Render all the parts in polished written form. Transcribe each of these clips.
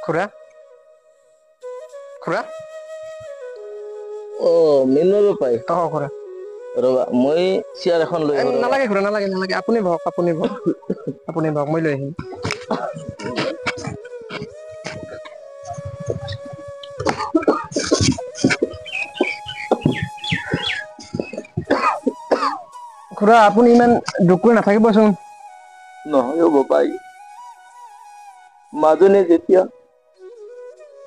খুৰা খুৰা ও মিনল পাই খুৰা ৰবা মই চেয়াৰ এখন লৈ আহো নালাগে খুৰা নালাগে নালাগে আপুনি বহক আপুনি বহক মই লৈ আহিম খুৰা আপুনি ইমান দুখ কৰি নাথাকিবচোন নহয় হ'ব পাই মাজনে যেতিয়া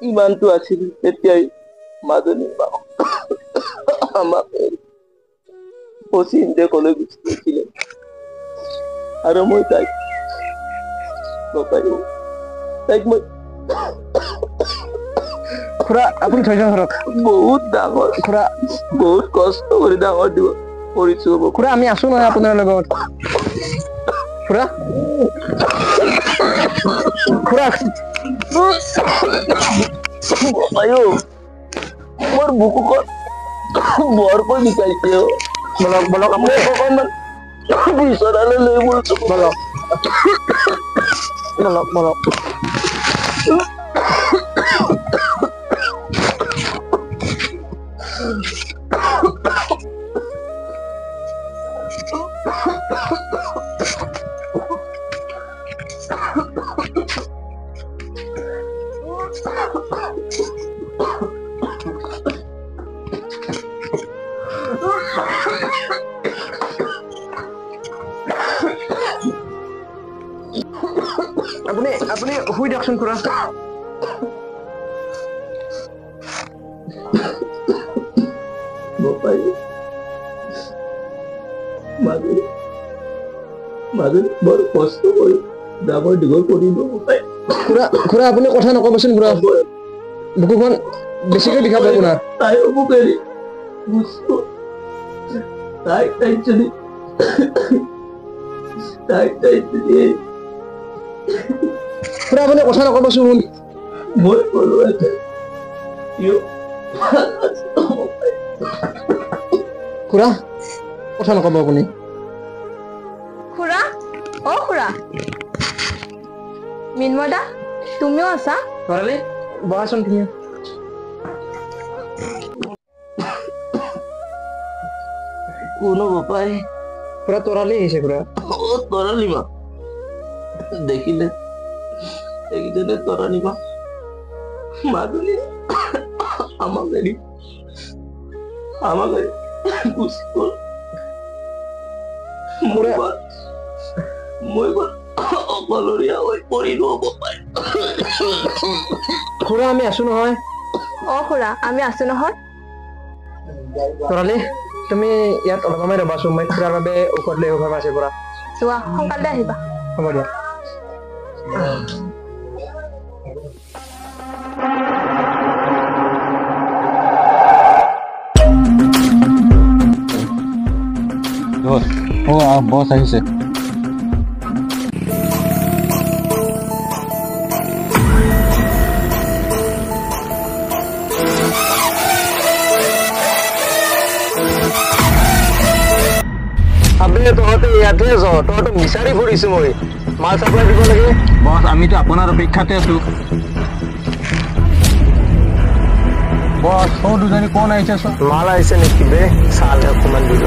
ইমানটো আছিল তেতিয়াই মাজনী আমাকে পচিন্দে কলে গুচি গৈছিলে আৰু মই তাইক মই খুৰা আপুনি থৈ যাওক ঘৰত বহুত ডাঙৰ খুৰা বহুত কষ্ট কৰি ডাঙৰ দিব কৰিছো খুৰা আমি আছো নহয় আপোনাৰ লগত খুৰা খুৰা আয়ো মোৰ বুকুখন বৰকৈ বিষাইছে বলক আপুনি অকণমান বিচনালৈ লৈ বলছো বলক আপুনি শুই দিয়কচোন খুৰা বৰ কষ্ট কৰি ডাঙৰ দীঘল কৰিব খুৰা আপুনি কথা নকবচোন খুৰা বুকুখন বেছিকৈ বিষাব আপোনাৰ তাই মোক এৰি খুৰা আপুনি কথা নকবচোন মই কলো খুৰা কথা নকব আপুনি খুৰা খুৰা মিন্ময় দা তুমিও আছা তৰালি বহাচোন তুমি কোনো বাপাই খুৰা তৰালি আহিছে খুৰা তৰালি মা দেখিলে একজনে তৰালি মা মাজনী আমাক এৰি গুচি গ'ল মই অকলৰীয়া হৈ পৰিলো বাপাই খুৰা আমি আছো নহয় খুৰা আমি আছো নহয় তৰালি তুমি ইয়াত অলপ সময় ৰবাচোন মই খুৰাৰ বাবে ঔষধ লৈ আহিব ফাৰ্মাচীৰ পৰা যোৱা সোনকালে আহিবা হ'ব দিয়া বছ আহিছে তহঁতে ইয়াতে তহঁতক বিচাৰি ফুৰিছো মই মাল চাপ্লাই দিব লাগে বছ আমিতো আপোনাৰ অপেক্ষাতে আছো বছ দুজনী কোন আহিছে মাল আহিছে নেকি বে চালে অকমান দিল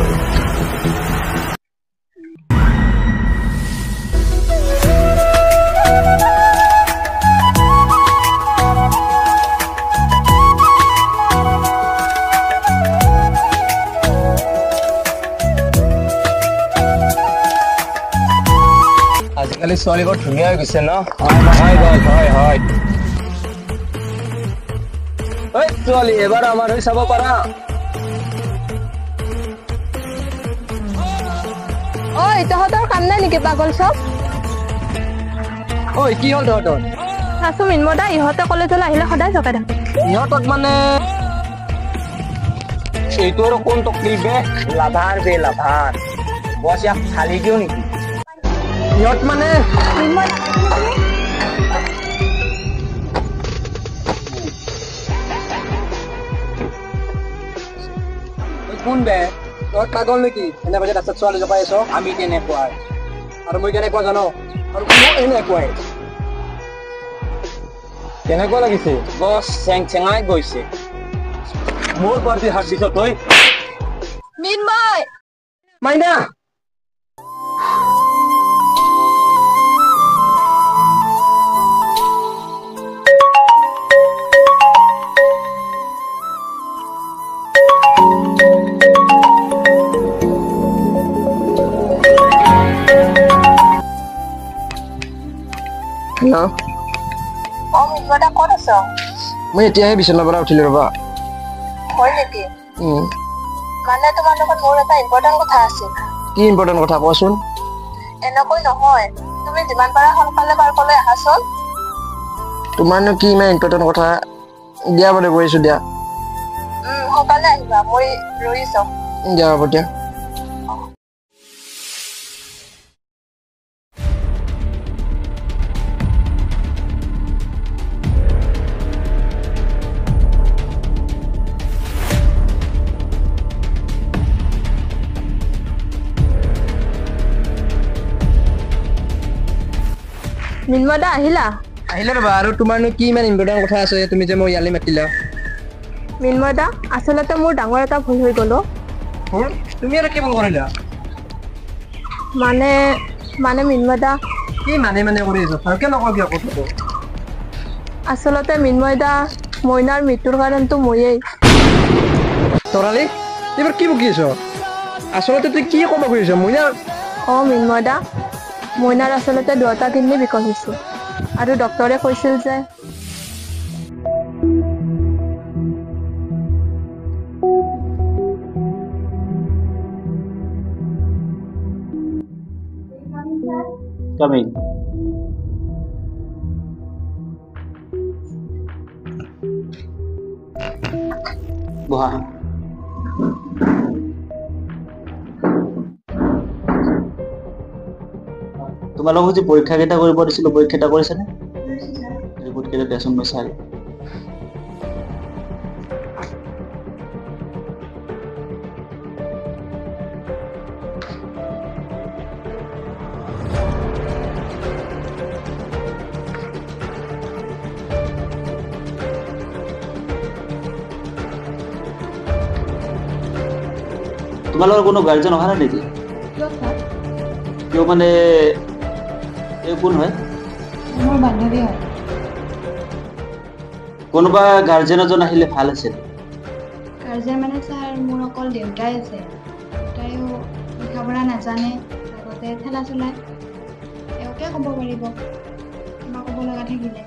আজিকালি ছোৱালী বৰ ধুনীয়া হৈ গৈছে ন হয় ছোৱালী এবাৰ আমাৰ হৈ চাব পাৰা তহঁতৰ কাম নাই নেকি পাগল চব কি হ'ল তহঁতৰ আছো মিন্ময় দা ইহঁতে কলেজলৈ আহিলে সদায় জগাই থাকে ইহঁতক মানে এইটো আৰু কোন টকলি বে লাভাৰ বছ ইয়াক খালি দিও নেকি ইহঁত মানে কোন বে তহঁত পাগল নেকি এনে বাজে ৰাস্তাত ছোৱালী জপাই আছ আমি কেনেকুৱা আৰু মই কেনেকুৱা জানো আৰু মই এনেকুৱাই কেনেকুৱা লাগিছে বছ চেং চেঙাই গৈছে মোৰ পাৰ্টি হাত দিছ তই মিনময় মাইনা হেল্ল' মিনময়দা ক'ত আছ মই এতিয়াহে বিচনাৰ পৰা উঠিলো ৰবা হয় নেকি মানে তোমাৰ লগত মোৰ এটা ইম্পৰ্টেণ্ট কথা আছিল কি ইম্পৰ্টেণ্ট কথা কোৱাচোন এনেকৈ নহয় তুমি যিমান পাৰা সোনকালে পাৰ্কলৈ আহাচোন তোমাৰনো কি ইমান ইম্পৰ্টেণ্ট কথা দিয়া বাৰু গৈ আছো দিয়া সোনকালে আহিবা মই ৰৈছোঁ দিয়া হ'ব দিয়া মিনময়দা আহিলা আহিলে ৰবা আৰু তোমাৰনো কি ইমান ইম্পৰ্টেণ্ট কথা আছে তুমি যে মই ইয়ালৈ মাতিলা মিনময়দা আচলতে মোৰ ডাঙৰ এটা ভুল হৈ গ'ল তুমি আৰু কি ভুল কৰিলা মানে মিনময়দা কি মানে কৰি আছা ভালকে নকবি আকৌ আচলতে মিনময়দা মইনাৰ মৃত্যুৰ কাৰণটো ময়েই তৰালি এইবাৰ কি বকি আছ আচলতে তুই কি ক'ব খুজিছ মইনাৰ মিনময়দা মইনাৰ আচলতে দুটা কিডনী বিকল হৈছিল আৰু ডক্তৰে কৈছিল যে কামিং বহা তোমালোকক যে পৰীক্ষা কেইটা কৰিব দিছিলো পৰীক্ষা কৰিছেনে ৰিপৰ্ট কেইটা দেচোন মই চাই তোমালোকৰ কোনো গাৰ্জেন অহা নাই নেকি কিয় মানে এই কোন হয় মোৰ বান্ধৱী হয় কোনোবা গাৰ্জেন এজন আহিলে ভাল আছিল গাৰ্জেন মানে ছাৰ মোৰ অকল দেউতাই আছে তাইও লিখা পঢ়া নাজানে লগতে ঠেলা চলায় এওঁকে ক'ব পাৰিব কিবা ক'ব লগা থাকিলে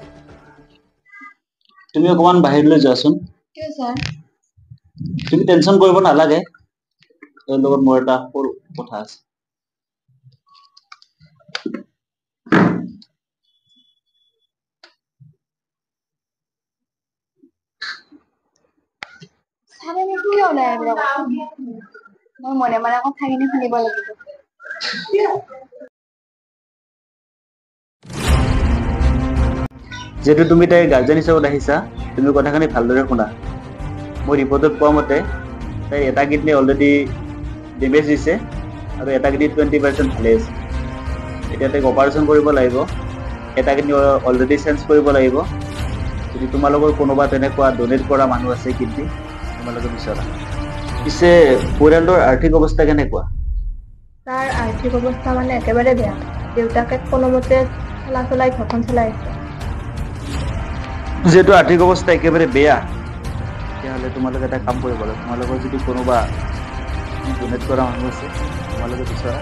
তুমি অকমান বাহিৰলৈ যোৱাচোন কিয় ছাৰ তুমি টেনচন কৰিব নালাগে এই লগত মোৰ এটা সৰু কথা আছে ছাৰে মোক কিয় ওলাই আহিব মই মনে মনে কথাখিনি শুনিব লাগিব যেহেতু তুমি তাইৰ গাৰ্জেন হিচাপত আহিছা তুমি কথাখিনি ভালদৰে শুনা মই ৰিপৰ্টত পোৱা মতে তাইৰ এটা কিডনী অলৰেডি ডেমেজ হৈছে আৰু এটা কিডনী 20% ভালে আছে এতিয়া তাইক অপাৰেশ্যন কৰিব লাগিব এটা কিডনী অলৰেডি চেঞ্জ কৰিব লাগিব যদি তোমালোকৰ কোনোবা তেনেকুৱা ডনেট কৰা মানুহ আছে কিডনী তোমালোকে বিচৰা পিছে পৰিয়ালটোৰ আৰ্থিক অৱস্থা কেনেকুৱা তাৰ আৰ্থিক অৱস্থা মানে একেবাৰে বেয়া দেউতাকে কোনোমতে ঠেলা চলাই ঘৰখন চলাই আছে যেহেতু আৰ্থিক অৱস্থা একেবাৰে বেয়া তেতিয়াহ'লে তোমালোকে এটা কাম কৰিব লাগে তোমালোকৰ যদি কোনোবা ডনেট কৰা মানুহ আছে তোমালোকে বিচৰা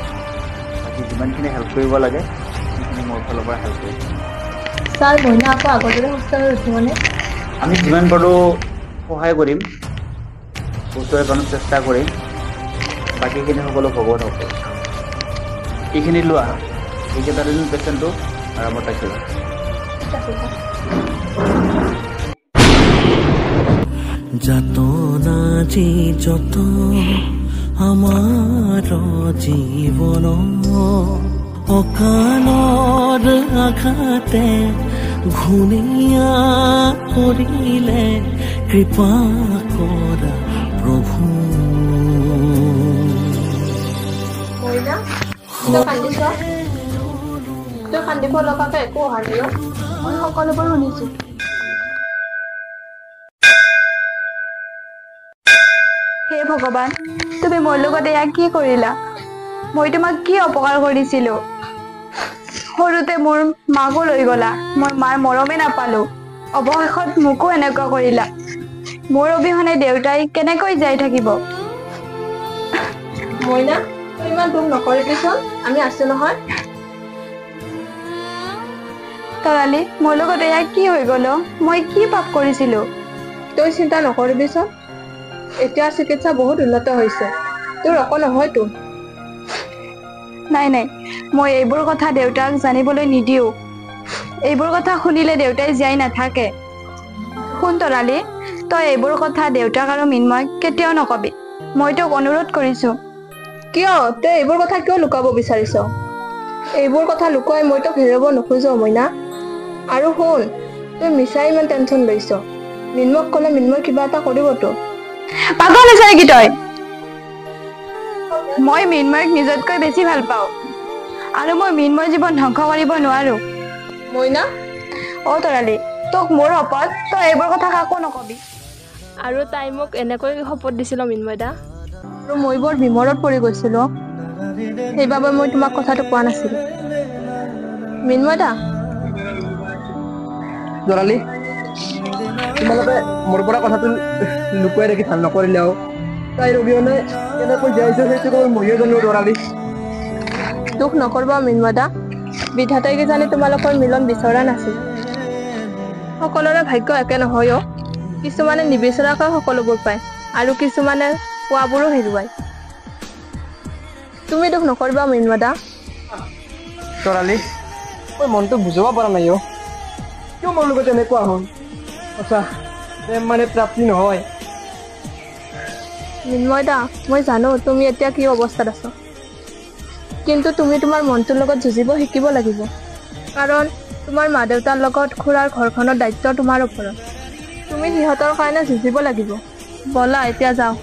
বাকী যিমানখিনি হেল্প কৰিব লাগে সেইখিনি মোৰ ফালৰ পৰা হেল্প কৰিম ছাৰ মইনা আকৌ আগৰ দৰে সুস্থ হৈ উঠিবনে আমি যিমান পাৰোঁ সহায় কৰিম বছৰে কাৰণে চেষ্টা কৰিম বাকীখিনি সকলো ভগৱান হ'ব এইখিনি লোৱা এইকেইটা দিন পেচেণ্টটো আৰামত ৰাখিবা যাতনা যি যত আমাৰ জীৱন অকালৰ আঘাতে ঘূণীয়া কৰিলে কৃপা কৰা প্ৰভু মইনা তই কান্দিব লগাকে একো অহা নাই মই সকলোবোৰ শুনিছো হে ভগৱান, তুমি মোৰ লগত এয়া কি কৰিলা? মই তোমাক কি অপকাৰ কৰিছিলো? সৰুতে মোৰ মাকো লৈ গলা, মই মাৰ মৰমে নাপালো, অৱশেষত মোকো এনেকুৱা কৰিলা। মোৰ অবিহনে দেউতাই কেনেকৈ জীয়াই থাকিব? মইনা, তই ইমান দুখ নকৰিবিচোন, আমি আছো নহয়। তৰালি, মোৰ লগত এয়া কি হৈ গল? মই কি পাপ কৰিছিলো? তই চিন্তা নকৰিবিচোন, এতিয়া চিকিৎসা বহুত উন্নত হৈছে, তোৰ একো নহয়তো। নাই নাই, মই এইবোৰ কথা দেউতাক জানিবলৈ নিদিও। এইবোৰ কথা শুনিলে দেউতাই জীয়াই নাথাকে। শুন তৰালি, তই এইবোৰ কথা দেউতাক আৰু মিন্ময়ক কেতিয়াও নকবি। মই তোক অনুৰোধ কৰিছো। কিয়? তই এইবোৰ কথা কিয় লুকাব বিচাৰিছ? এইবোৰ কথা লুকুৱাই মই তোক হেৰুৱাব নোখোজো মইনা। আৰু শুন, তই মিছাই ইমান টেনচন লৈছ। মিন্ময়ক ক'লে মিন্ময় কিবা এটা কৰিবতো। পাগল হৈছ নেকি তই? মই মিন্ময়ক নিজতকৈ বেছি ভাল পাওঁ, আৰু মই মিন্ময়ৰ জীৱন ধ্বংস কৰিব নোৱাৰো। মইনা, অ তৰালি, তোক মোৰ শপত, তই এইবোৰ কথা কাকো নকবি। আৰু তাই মোক এনেকৈ শপত দিছিল মিন্ময় দা, আৰু মই বৰ বিমৰত পৰি গৈছিলো, সেইবাবে মই তোমাক কথাটো কোৱা নাছিলো। মিন্ময় দা, তৰালি, তোমালোকে মোৰ পৰা কথাটো লুকুৱাই ৰাখি ভাল নকৰিলেও তাইৰ অবিহনে কেনেকৈ জীয়াইছো সেইটো মই ময়ো জানো তৰালি। দুখ নকৰিবা মিন্ময় দা, বিধাতাই কিজানি তোমালোকৰ মিলন বিচৰা নাছিল। সকলোৰে ভাগ্য একে নহয় অ। কিছুমানে নিবিচৰাকৈ সকলোবোৰ পায়, আৰু কিছুমানে পোৱাবোৰো হেৰুৱায়। তুমি দুখ নকৰিবা মিন্ময় দা। তৰালি, মই মনটো বুজাব পৰা নাই অ। কিয় মোৰ লগত এনেকুৱা হ'ল? আচ্ছা, প্ৰেম মানে প্ৰাপ্তি নহয়। মিন্ময় দা, মই জানো তুমি এতিয়া কি অৱস্থাত আছ, কিন্তু তুমি তোমাৰ মনটোৰ লগত যুঁজিব শিকিব লাগিব। কাৰণ তোমাৰ মা দেউতাৰ লগত খুৰাৰ ঘৰখনৰ দায়িত্ব তোমাৰ ওপৰত। তুমি সিহঁতৰ কাৰণে যুঁজিব লাগিব। ব'লা এতিয়া যাওঁ।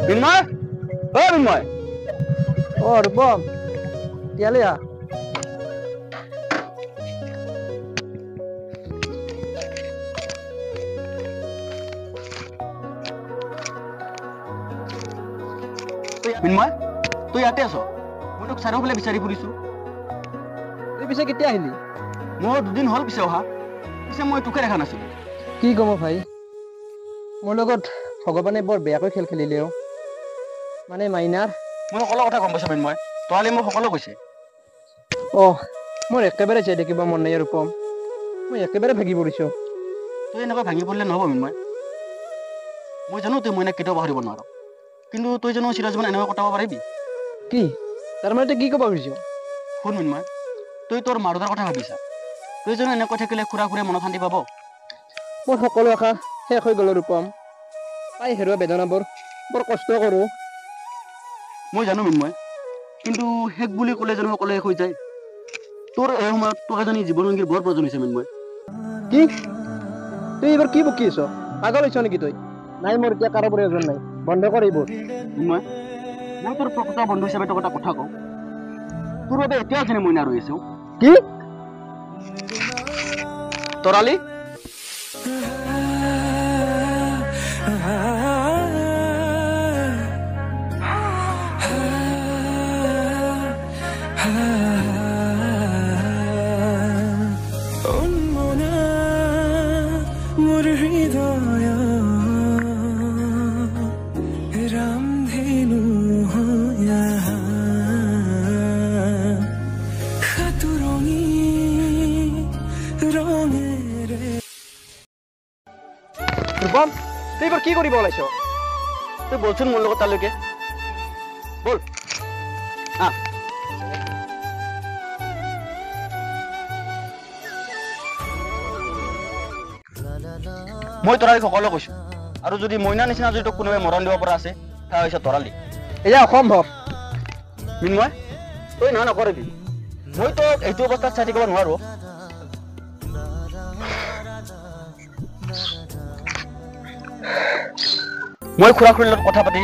মিন্ময়, অ মিন্ময়, অ ৰূপম, ইয়ালে আহ। মিন্ময়, তই ইয়াতে আছ? মই তোক চাৰিওফালে বিচাৰি ফুৰিছো। তুই পিছে কেতিয়া আহিলি? মোৰ 2 দিন হ'ল পিছে অহা, পিছে মই তোকে দেখা নাছিলো। কি ক'ম ভাই, মোৰ লগত ভগৱানে বৰ বেয়াকৈ খেল খেলিলে অ। মানে মাইনাৰ মই সকলো কথা গম পাইছো মিন্ময়, তৰালি মোক সকলো কৈছে। মোৰ একেবাৰে চাই থাকিব মন নাই ৰূপম, মই একেবাৰে ভাগি পৰিছো। তই এনেকৈ ভাঙি পৰিলে নহ'ব মিন্ময়। মই জানো তই মইনাক কেতিয়াও পাহৰিব নোৱাৰ, কিন্তু তই জানো চিৰজীৱন এনেকৈ কটাব পাৰিবি? কি তাৰমানে তই কি ক'ব খুজিছ? শুন মিন্ময়, তই তোৰ মা দেউতাৰ কথা ভাবিছা। তই জানো এনেকৈ থাকিলে খুৰা-খুৰীয়ে মনত শান্তি পাব? মোৰ সকলো আশা শেষ হৈ গ'ল ৰূপম। তাই হেৰুৱা বেদনাবোৰ বৰ কষ্ট কৰোঁ। মই জানো মিন্ময়, কিন্তু শেষ বুলি ক'লে জানো সকলোৱে শেষ হৈ যায়? তোৰ এই সময়ত তোক এজনী জীৱনসংগীৰ বৰ প্ৰয়োজন হৈছে মিন্ময়। কি তুই এইবাৰ কি বকি আছ? পাগল হৈছ নেকি তই? নাই, মোৰ এতিয়া কাৰো প্ৰয়োজন নাই, বন্ধ কৰ এইবোৰ। মিন্ময়, মই তোৰ প্ৰকৃত বন্ধু হিচাপে তোক এটা কথা কওঁ, তোৰ বাবে এতিয়াও যেনে মইনা ৰৈ আছো। কি তৰালি, মোৰ হৃদয় ৰামধেনু সাতুৰঙী ৰঙেৰে। ৰূপম, তই এইবাৰ কি কৰিব ওলাইছ? তই বলচোন মোৰ লগত তালৈকে, বল। মই তৰালি সকলো কৈছো আৰু যদি মইনা নিচিনা যদি তোক কোনোবাই মৰণ দিব পৰা আছে তাৰ হৈছে তৰালি এয়া অসম্ভৱ মৃন্ময় তই না নকৰিবি মই তোক এইটো অৱস্থাত চাই থাকিব নোৱাৰো মই খুৰা খুৰীৰ লগত কথা পাতি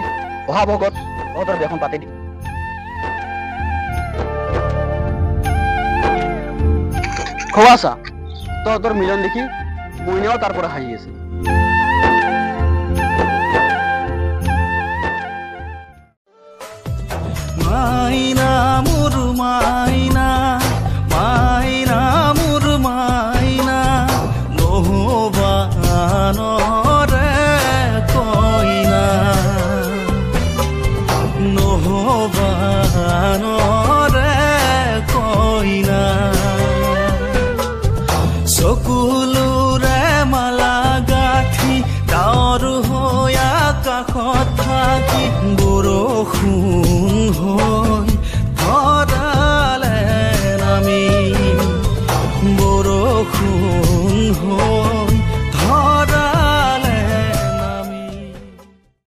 অহা ভগত তহঁতৰ বিয়াখন পাতি দিম খোৱা চা তহঁতৰ মিলন দেখি মইনাও তাৰ পৰা হাঁহি আছে মাইনা মোৰ মাইনা মাইনা মোৰ মাইনা নহবানৰে কইনা নহবানৰে কইনা চকুলোৰে মালা গাঁঠি ডাৱৰ হৈ আকাশত থাকি বৰষুণ